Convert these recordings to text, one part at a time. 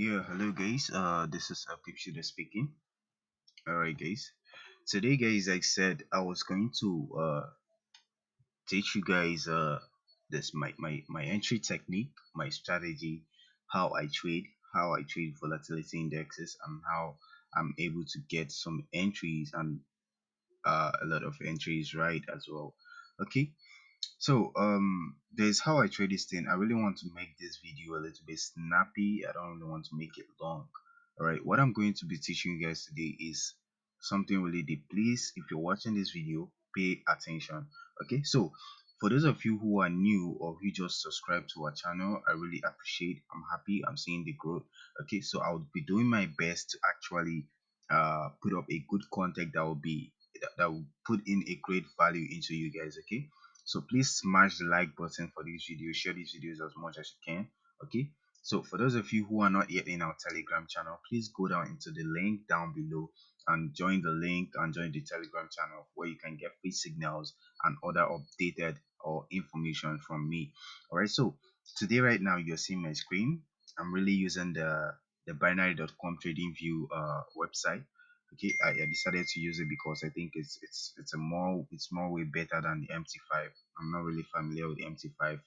Yeah, hello guys. This is Pipshuda speaking. Alright guys. Today guys, I said I was going to teach you guys this my entry technique, my strategy, how I trade volatility indexes, and how I'm able to get some entries and a lot of entries right as well. Okay. So there's how I trade this thing. I really want to make this video a little bit snappy. I don't really want to make it long. All right, what I'm going to be teaching you guys today is something really deep. Please, if you're watching this video, pay attention. Okay, so for those of you who are new or who just subscribed to our channel, I really appreciate. I'm happy. I'm seeing the growth. Okay, so I'll be doing my best to actually put up a good content that will put in a great value into you guys. Okay, so please smash the like button for this video, share these videos as much as you can. Okay, so for those of you who are not yet in our Telegram channel, please go down into the link down below and join the link and join the Telegram channel where you can get free signals and other updated or information from me. All right, so today right now you're seeing my screen. I'm really using the binary.com trading view website. Okay, I decided to use it because I think it's more way better than the MT5. I'm not really familiar with MT5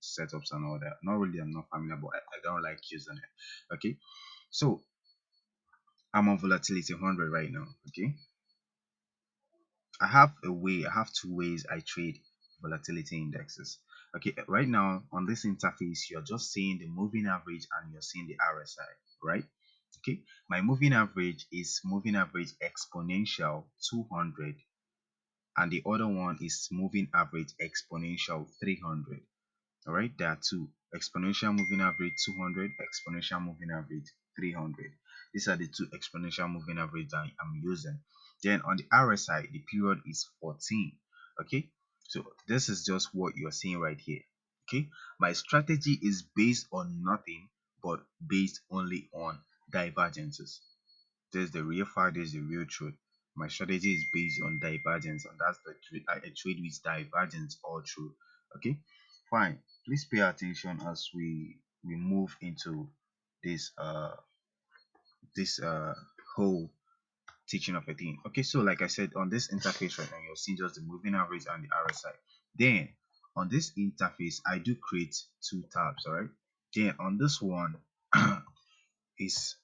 setups and all that. Not really, I'm not familiar, but I don't like using it. Okay, so I'm on volatility 100 right now. Okay, I have two ways I trade volatility indexes. Okay, right now on this interface, you're just seeing the moving average and you're seeing the RSI, right? Okay, my moving average is moving average exponential 200, and the other one is moving average exponential 300. All right, there are two: exponential moving average 200, exponential moving average 300. These are the two exponential moving average that I'm using. Then on the RSI, the period is 14. Okay, so this is just what you're seeing right here. Okay, my strategy is based on nothing but based only on divergences. This is the real fact, this is the real truth. My strategy is based on divergence, and that's the trade. I trade with divergence all through. Okay, fine. Please pay attention as we move into this this whole teaching of a thing. Okay, so like I said, on this interface right now, you're seeing just the moving average and the RSI. Then on this interface, I do create two tabs. All right. Then on this one is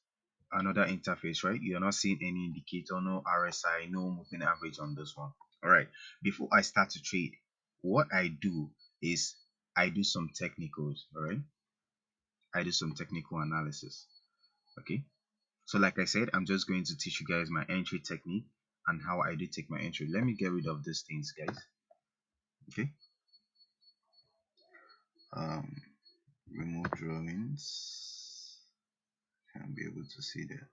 another interface, right? You're not seeing any indicator, no RSI, no moving average on this one. All right, before I start to trade, what I do is I do some technicals. All right, I do some technical analysis. Okay, so like I said, I'm just going to teach you guys my entry technique and how I do take my entry. Let me get rid of these things, guys. Okay, um remove drawings. Can't be able to see that.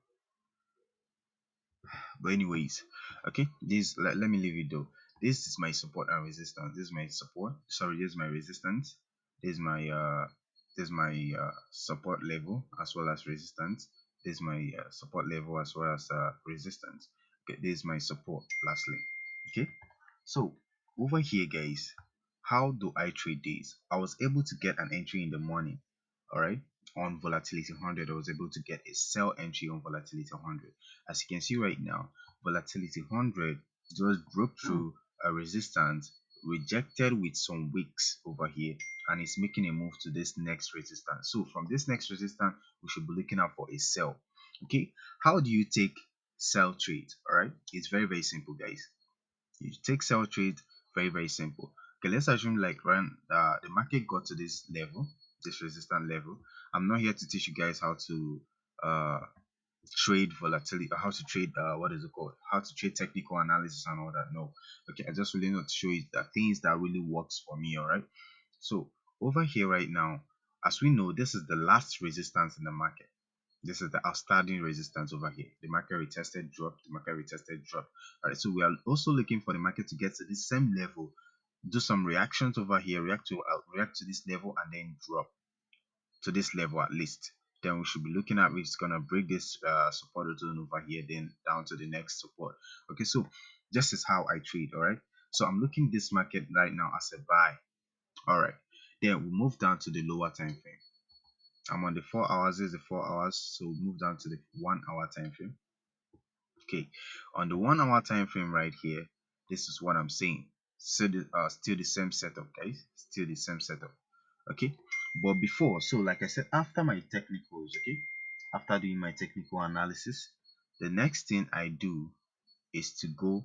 But anyways, okay, this let me leave it though. This is my support and resistance. This is my support. Sorry, this is my resistance. This is my support level as well as resistance. This is my support level as well as resistance. Okay, this is my support lastly. Okay, so over here guys, how do I trade this? I was able to get an entry in the morning. All right, on volatility 100, I was able to get a sell entry on volatility 100. As you can see right now, volatility 100 just broke through a resistance, rejected with some wicks over here, and it's making a move to this next resistance. So from this next resistance, we should be looking out for a sell. Okay, how do you take sell trade? All right, it's very simple, guys. You take sell trade, very simple. Okay, let's assume like when the market got to this level, this resistance level. I'm not here to teach you guys how to uh trade volatility, how to trade what is it called, how to trade technical analysis and all that. No, okay, I just really want to show you the things that really works for me. All right, so over here right now, as we know, this is the last resistance in the market. This is the outstanding resistance over here. The market retested, dropped, the market retested, dropped. All right, so we are also looking for the market to get to the same level, do some reactions over here, react to this level, and then drop to this level at least. Then we should be looking at which is gonna break this support zone over here, then down to the next support. Okay, so this is how I trade. All right, so I'm looking this market right now as a buy. All right, then we move down to the lower time frame. I'm on the 4 hours. This is the 4 hours. So move down to the 1 hour time frame. Okay, on the 1 hour time frame right here, this is what I'm saying. So still the same setup, guys. Still the same setup. Okay, but before, so like I said, after my technicals, okay, after doing my technical analysis, the next thing I do is to go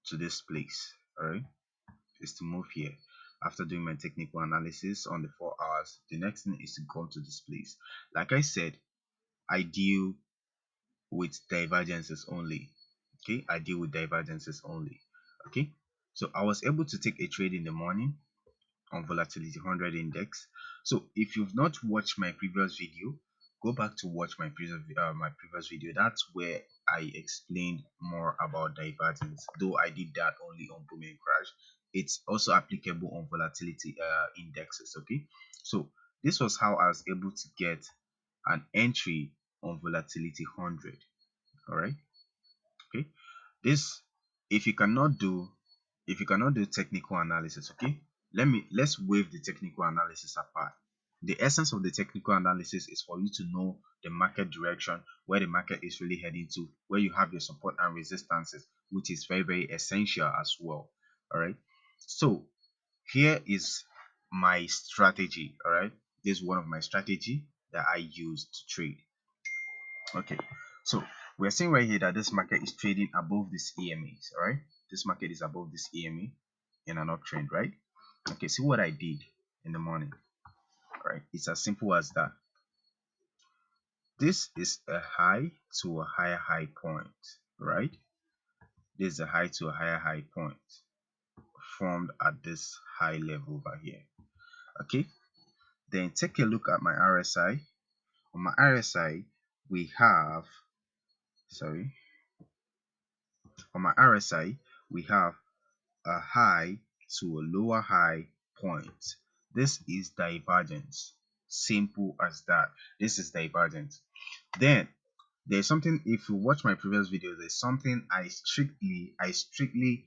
to this place. All right, is to move here. After doing my technical analysis on the 4 hours, the next thing is to go to this place. Like I said, I deal with divergences only. Okay, I deal with divergences only. Okay, so I was able to take a trade in the morning on volatility 100 index. So if you've not watched my previous video, go back to watch my previous video. That's where I explained more about divergence, though I did that only on boom and crash. It's also applicable on volatility indexes. Okay, so this was how I was able to get an entry on volatility 100. All right, okay, this, if you cannot do, technical analysis, okay, let's wave the technical analysis apart. The essence of the technical analysis is for you to know the market direction, where the market is really heading to, where you have your support and resistances, which is very, very essential as well. All right, so here is my strategy. All right, this is one of my strategy that I use to trade. Okay, so we're seeing right here that this market is trading above this EMAs. All right, this market is above this EMA in an uptrend, right? Okay, see what I did in the morning. All right, it's as simple as that. This is a high to a higher high point, right? This is a high to a higher high point formed at this high level over here. Okay, then take a look at my RSI. On my RSI, we have, sorry, on my RSI, we have a high to a lower high point. This is divergence. Simple as that. This is divergence. Then there's something, if you watch my previous videos, there's something I strictly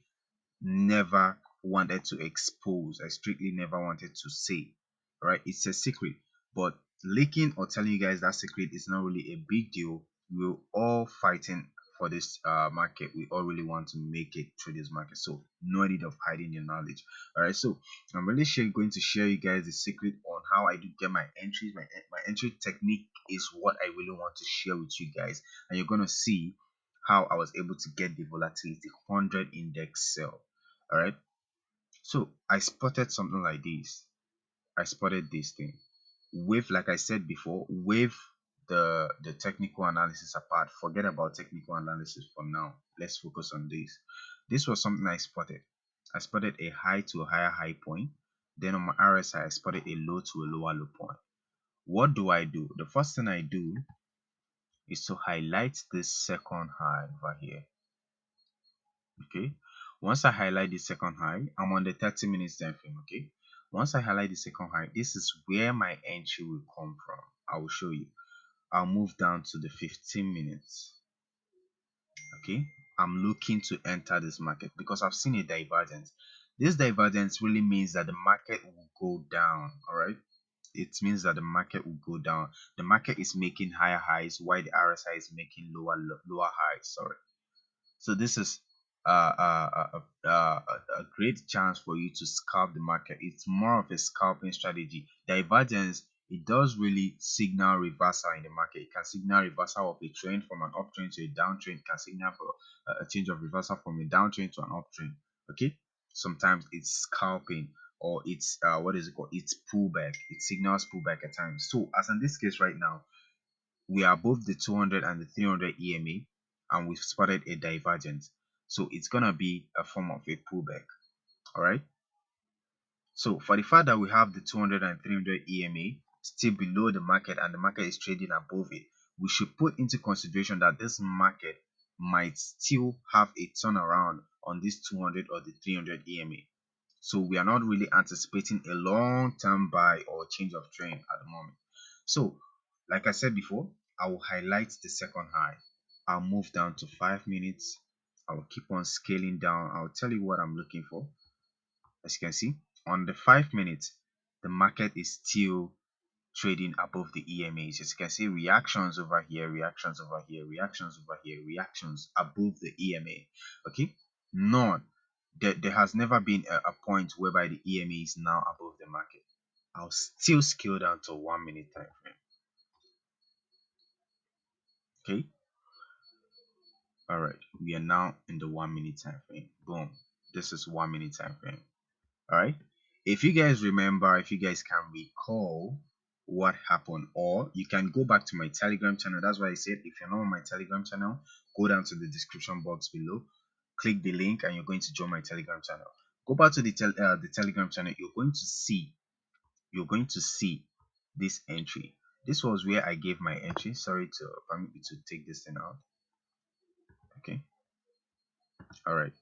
never wanted to expose. I strictly never wanted to say. Right? It's a secret. But leaking or telling you guys that secret is not really a big deal. We're all fighting for this market. We all really want to make it through this market. So no need of hiding your knowledge. Alright, so I'm really going to share you guys the secret on how I do get my entries. My entry technique is what I really want to share with you guys. And you're gonna see how I was able to get the volatility 100 index sell. All right, so I spotted something like this. I spotted this thing with, like I said before, with the technical analysis apart. Forget about technical analysis for now. Let's focus on this was something I spotted. I spotted a high to a higher high point. Then on my RSI, I spotted a low to a lower low point. What do? The first thing I do is to highlight this second high over here. Okay, once I highlight the second high, I'm on the 30 minutes time frame. Okay, once I highlight the second high, this is where my entry will come from. I will show you. I'll move down to the 15 minutes. Okay, I'm looking to enter this market because I've seen a divergence. This divergence really means that the market will go down. All right, it means that the market will go down. The market is making higher highs while the RSI is making lower highs. Sorry. So this is a great chance for you to scalp the market. It's more of a scalping strategy. Divergence, it does really signal reversal in the market. It can signal reversal of a trend from an uptrend to a downtrend. It can signal for a change of reversal from a downtrend to an uptrend. Okay, sometimes it's scalping, or it's what is it called? It's pullback. It signals pullback at times. So as in this case right now, we are above the 200 and the 300 EMA, and we've spotted a divergence. So it's gonna be a form of a pullback. All right. So for the fact that we have the 200 and 300 EMA still below the market and the market is trading above it, we should put into consideration that this market might still have a turnaround on this 200 or the 300 EMA. So we are not really anticipating a long-term buy or change of trend at the moment. So like I said before, I will highlight the second high. I'll move down to 5 minutes. I will keep on scaling down. I'll tell you what I'm looking for. As you can see, on the 5 minutes, the market is still trading above the EMAs. As you can see, reactions over here, reactions over here, reactions over here, reactions above the EMA. Okay, none. There has never been a point whereby the EMA is now above the market. I'll still scale down to 1 minute time frame. Okay, all right, we are now in the 1 minute time frame. Boom, this is 1 minute time frame. All right, if you guys remember, if you guys can recall what happened, or you can go back to my Telegram channel. That's why I said, if you're not on my Telegram channel, go down to the description box below, click the link, and you're going to join my Telegram channel. Go back to the Telegram channel. You're going to see this entry. This was where I gave my entry. Sorry to permit me to take this thing out. Okay, all right,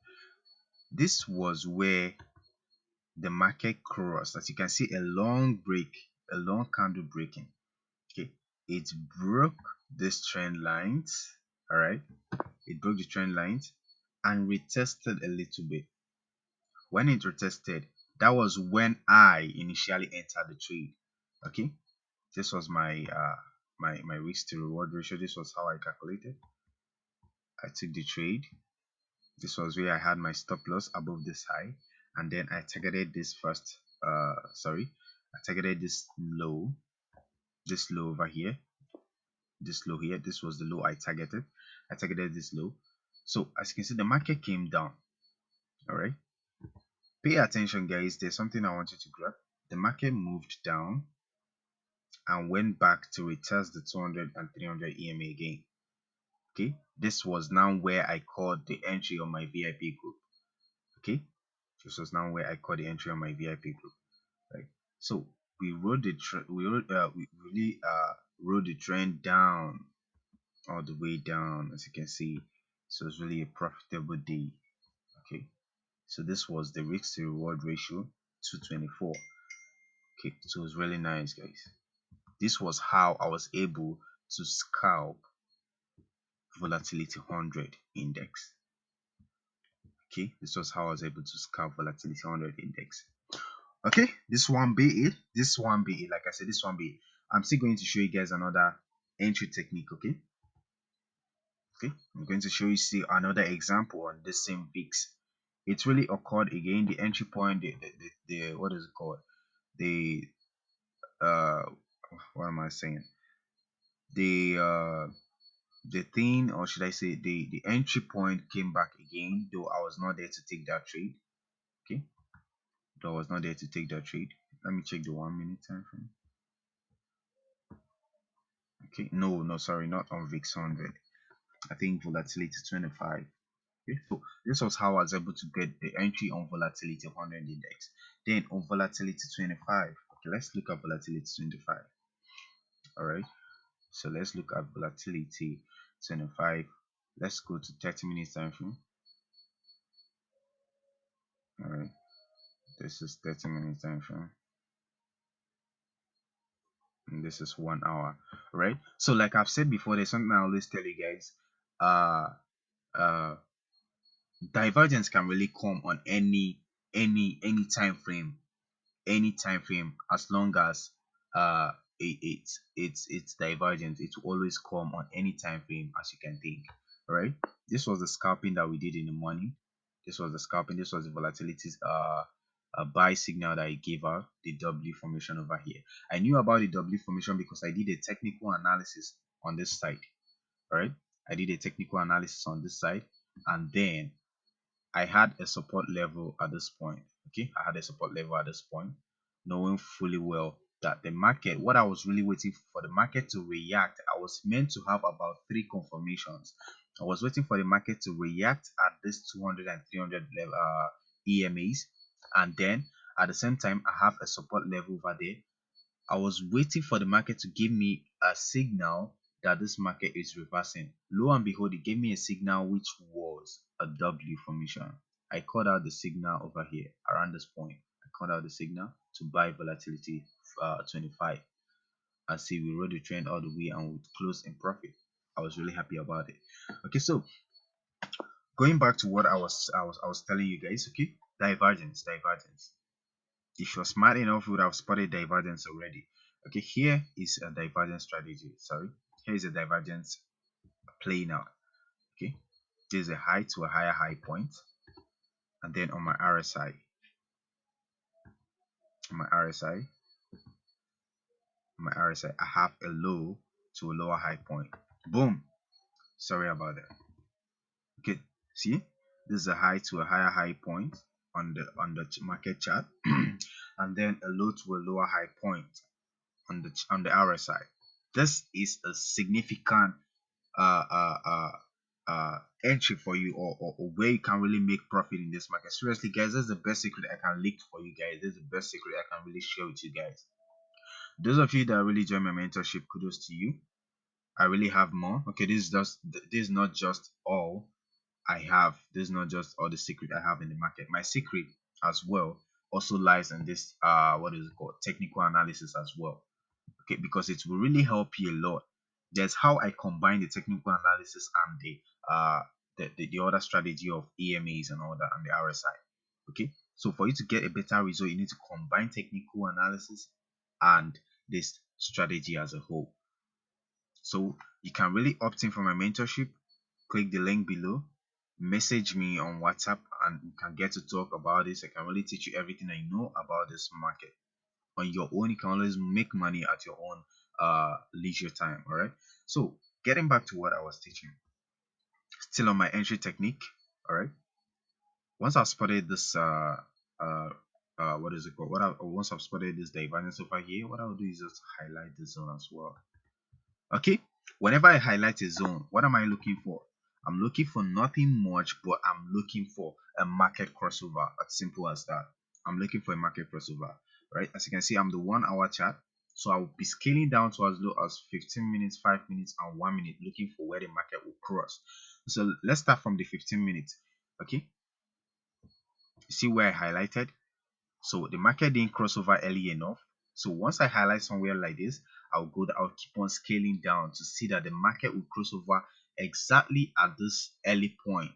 this was where the market crossed. As you can see, a long break, a long candle breaking. Okay, it broke this trend lines. All right, it broke the trend lines and retested a little bit. When it retested, that was when I initially entered the trade. Okay, this was my my risk to reward ratio. This was how I calculated. I took the trade. This was where I had my stop loss above this high, and then I targeted this first. Sorry, I targeted this low over here, this low here. This was the low I targeted. I targeted this low. So as you can see, the market came down. All right, pay attention, guys. There's something I want you to grab. The market moved down and went back to retest the 200 and 300 EMA again. Okay, this was now where I called the entry on my VIP group. Okay, this was now where I called the entry on my VIP group. Right, so we rode the we really rode the trend down, all the way down, as you can see. So it's really a profitable day. Okay, so this was the risk to reward ratio, 224. Okay, so it's really nice, guys. This was how I was able to scalp volatility 100 index. Okay, this was how I was able to scalp volatility 100 index. Okay, this one be it. This one be it. Like I said, this one be it. I'm still going to show you guys another entry technique. Okay, I'm going to show you see another example on this same VIX. It really occurred again. The entry point, the what is it called? The uh, what am I saying? The thing, or should I say, the entry point came back again. Though I was not there to take that trade. Okay, though I was not there to take that trade. Let me check the 1 minute time frame. Okay, no, sorry, not on VIX 100. I think volatility 25. Okay, so this was how I was able to get the entry on volatility 100 index. Then on volatility 25. Okay, let's look at volatility 25. All right, so let's look at volatility 25. Let's go to 30 minutes time frame. All right, this is 30 minutes time frame, and this is 1 hour. All right, so like I've said before, there's something I always tell you guys. Uh, uh, Divergence can really come on any any time frame, as long as it's divergent. It will always come on any time frame, as you can think. All right, this was the scalping that we did in the morning. This was the scalping. This was the volatilities a buy signal that I gave out, the W formation over here. I knew about the W formation because I did a technical analysis on this side. All right, I did a technical analysis on this side, and then I had a support level at this point. Okay, I had a support level at this point, knowing fully well that the market, what I was really waiting for the market to react, I was meant to have about 3 confirmations. I was waiting for the market to react at this 200 and 300 level, EMAs, and then at the same time, I have a support level over there. I was waiting for the market to give me a signal that this market is reversing. Lo and behold, it gave me a signal which was a W formation. I called out the signal over here around this point. I called out the signal to buy volatility 25. And see, we rode the trend all the way and we closed in profit. I was really happy about it. Okay, so going back to what I was telling you guys. Okay, divergence. If you're smart enough, you would have spotted divergence already. Okay, here is a divergence strategy. Sorry, here is a divergence playing out. Okay, there's a high to a higher high point, and then on my RSI, on my RSI, on my RSI, I have a low to a lower high point. Boom. Sorry about that. Okay, see, this is a high to a higher high point on the market chart, and then a low to a lower high point on the RSI. This is a significant uh, uh, uh, entry for you, or where you can really make profit in this market. Seriously, guys, this is the best secret I can leak for you guys. This is the best secret I can really share with you guys. Those of you that really join my mentorship, kudos to you. I really have more. Okay, this is not just all I have. This is not just all the secret I have in the market. My secret as well also lies in this what is it called, technical analysis as well. Okay, because it will really help you a lot. There's how I combine the technical analysis and the other strategy of EMAs and all that and the RSI. Okay, so for you to get a better result, you need to combine technical analysis and this strategy as a whole. So you can really opt in for my mentorship. Click the link below, message me on WhatsApp, and we can get to talk about this. I can really teach you everything I know about this market on your own. You can always make money at your own leisure time. All right, so getting back to what I was teaching, still on my entry technique. All right, once I've spotted this uh what is it called, once I've spotted this divergence over here, what I'll do is just highlight the zone as well. Okay, whenever I highlight a zone, what am I looking for? I'm looking for nothing much, but I'm looking for a market crossover. As simple as that. I'm looking for a market crossover, right? As you can see, I'm the 1 hour chart, so I will be scaling down to as low as 15 minutes, 5 minutes, and 1 minute, looking for where the market will cross. So let's start from the 15 minutes. Okay, see where I highlighted? So the market didn't cross over early enough. So once I highlight somewhere like this, I'll keep on scaling down to see that the market will cross over exactly at this early point.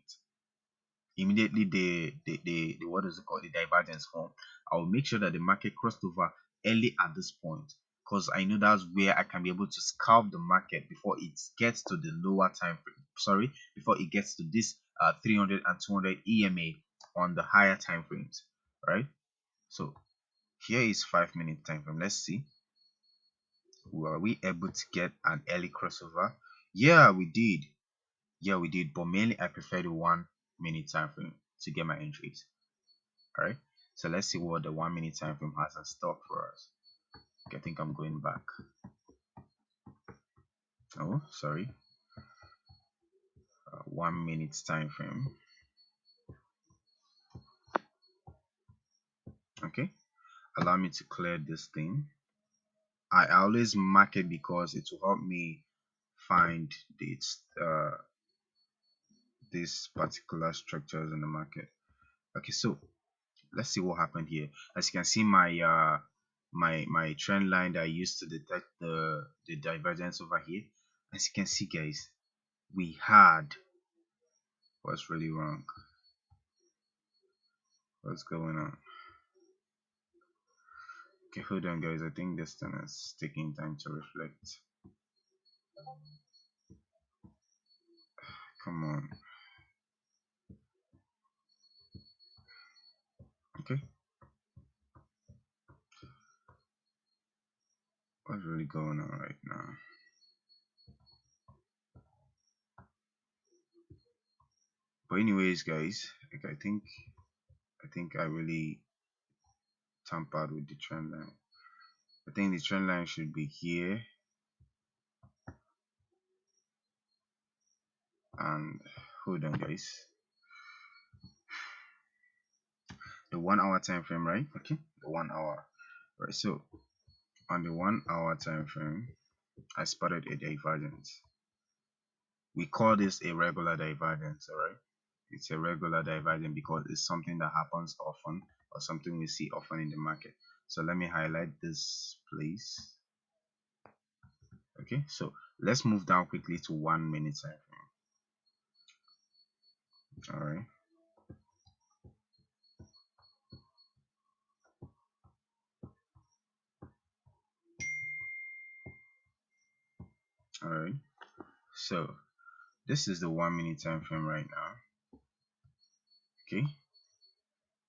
Immediately the what is it called, the divergence form. I'll make sure that the market crossed over early at this point, because I know that's where I can be able to scalp the market before it gets to the lower time frame. Sorry, before it gets to this 300 and 200 EMA on the higher time frames, right? So here is 5 minute time frame. Let's see. Were we able to get an early crossover? Yeah, we did. Yeah, we did. But mainly I prefer the 1 minute time frame to get my entries. Alright. So let's see what the 1 minute time frame has in stock for us. Okay, I think I'm going back. Oh, sorry. 1 minute time frame. Okay. Allow me to clear this thing. I always mark it because it will help me find these particular structures in the market. Okay, so let's see what happened here. As you can see, my trend line that I used to detect the divergence over here. As you can see, guys, we had what's really wrong. What's going on? Okay, hold on, guys. I think this thing is taking time to reflect. Come on. Okay, what's really going on right now? But anyways, guys, like I think I really tampered with the trend line. I think the trend line should be here, and hold on, guys. The 1 hour time frame, right? Okay, the 1 hour, right? So on the 1 hour time frame, I spotted a divergence. We call this a regular divergence, all right? It's a regular divergence because it's something that happens often, or something we see often in the market. So let me highlight this place. Okay, so let's move down quickly to 1 minute time frame. All right, All right, so this is the 1 minute time frame right now. Okay,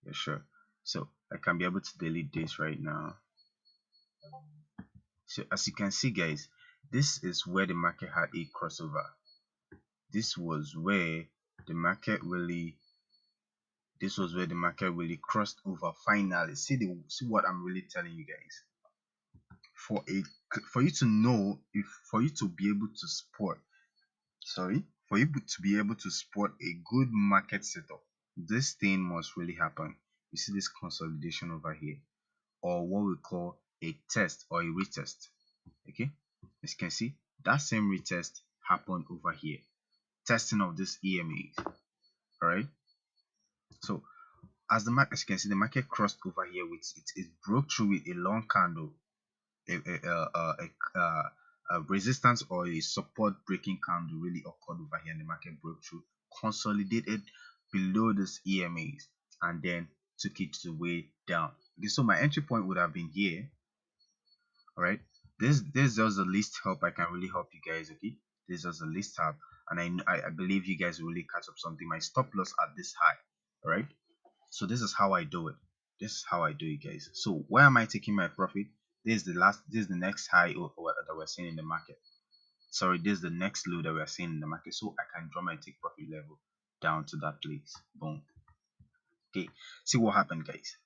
yeah, sure. So I can be able to delete this right now. So as you can see, guys, this is where the market had a crossover. This was where the market really crossed over finally. See what I'm really telling you guys. For you to know, if for you to be able to spot, sorry, for you to be able to spot a good market setup, this thing must really happen. You see this consolidation over here, or what we call a test or a retest. Okay, as you can see, that same retest happened over here, testing of this EMAs. All right, so as the market, as you can see, the market crossed over here with it broke through with a long candle, a resistance or a support breaking candle really occurred over here, and the market broke through, consolidated below this EMAs, and then took it to the way down. Okay, so my entry point would have been here. All right, this is just the least help I can really help you guys. Okay, this is just the least help, and I believe you guys will really catch up something. My stop loss at this high. All right, so this is how I do it. This is how I do it, guys. So where am I taking my profit? This is the next high that we're seeing in the market. Sorry, this is the next low that we're seeing in the market. So I can draw my take profit level down to that place. Boom. Okay, see what happened, guys.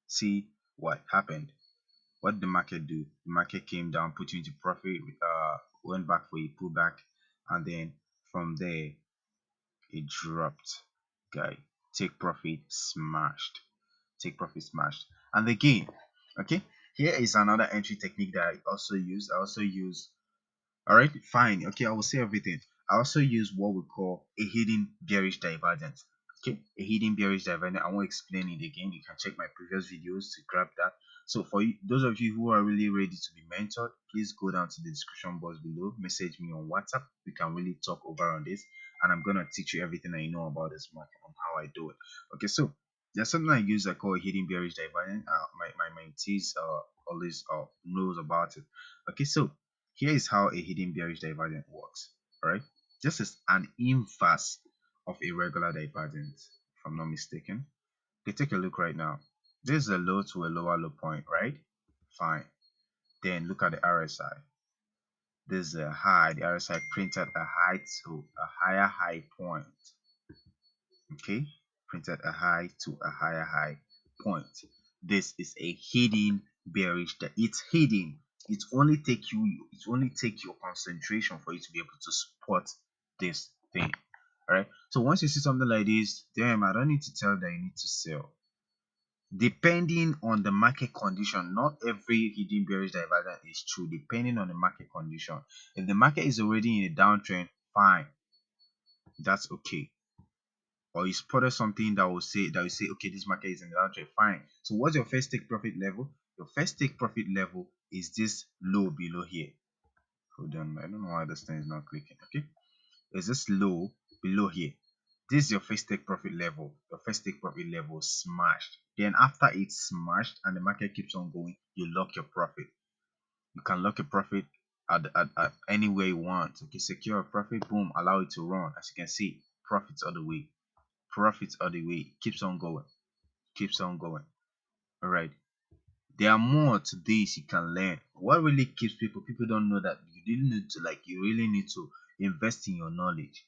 See what happened. What did the market do? The market came down, put you into profit, went back for a pullback, and then from there it dropped. Guy, take profit smashed. Take profit smashed. And again, okay, here is another entry technique that I also use. All right, fine. Okay, I will say everything. I also use what we call a hidden bearish divergence. Okay, a hidden bearish divergence. I won't explain it again. You can check my previous videos to grab that. So for you, those of you who are really ready to be mentored, please go down to the description box below. Message me on WhatsApp. We can really talk over on this, and I'm gonna teach you everything I know about this market on how I do it. Okay, so there's something I use I call hidden bearish divergence. My mentees always knows about it. Okay, so here is how a hidden bearish divergence works. Alright, this is an inverse of a regular divergence, if I'm not mistaken. Okay, take a look right now. This is a low to a lower low point, right? Fine. Then look at the RSI. This is a high. The RSI printed a high to a higher high point. Okay, printed a high to a higher high point. This is a hidden bearish. That it's hidden. It only take your concentration for you to be able to spot this thing. All right, so once you see something like this, damn, I don't need to tell that you need to sell. Depending on the market condition, not every hidden bearish divergence is true. Depending on the market condition, if the market is already in a downtrend, fine, that's okay. Or you spotted something that will say okay, this market is in the downtrend, fine. So what's your first take profit level? Your first take profit level is this low below here. Hold on, I don't know why this thing is not clicking. Okay, is this low below here? This is your first take profit level. Your first take profit level smashed. Then after it's smashed and the market keeps on going, you lock your profit. You can lock your profit at anywhere you want. Okay, secure a profit, boom, allow it to run. As you can see, profits all the way. Profits all the way. Keeps on going. Keeps on going. All right. There are more to this you can learn. What really keeps people don't know that you really need to invest in your knowledge.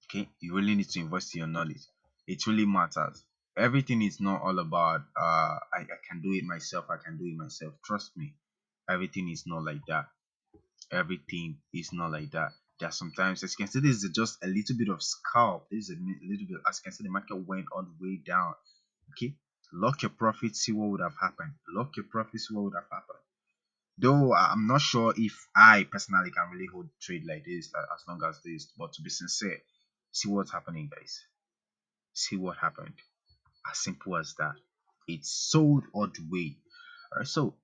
Okay, you really need to invest in your knowledge. It really matters. Everything is not all about I can do it myself, I can do it myself. Trust me, everything is not like that. Everything is not like that. There are sometimes, as you can see, this is just a little bit of scalp. This is a little bit, as you can see, the market went all the way down. Okay, lock your profit, see what would have happened. Lock your profit, see what would have happened. Though I'm not sure if I personally can really hold trade like this, like, as long as this. But to be sincere, see what's happening, guys. See what happened. As simple as that. It's sold all the way. Alright, so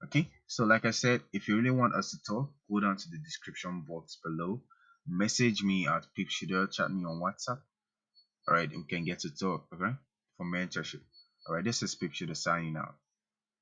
okay, so like I said, if you really want us to talk, go down to the description box below. Message me at Pipshido, chat me on WhatsApp. Alright, we can get to talk, okay? For mentorship. Alright, this is Pipshido signing out.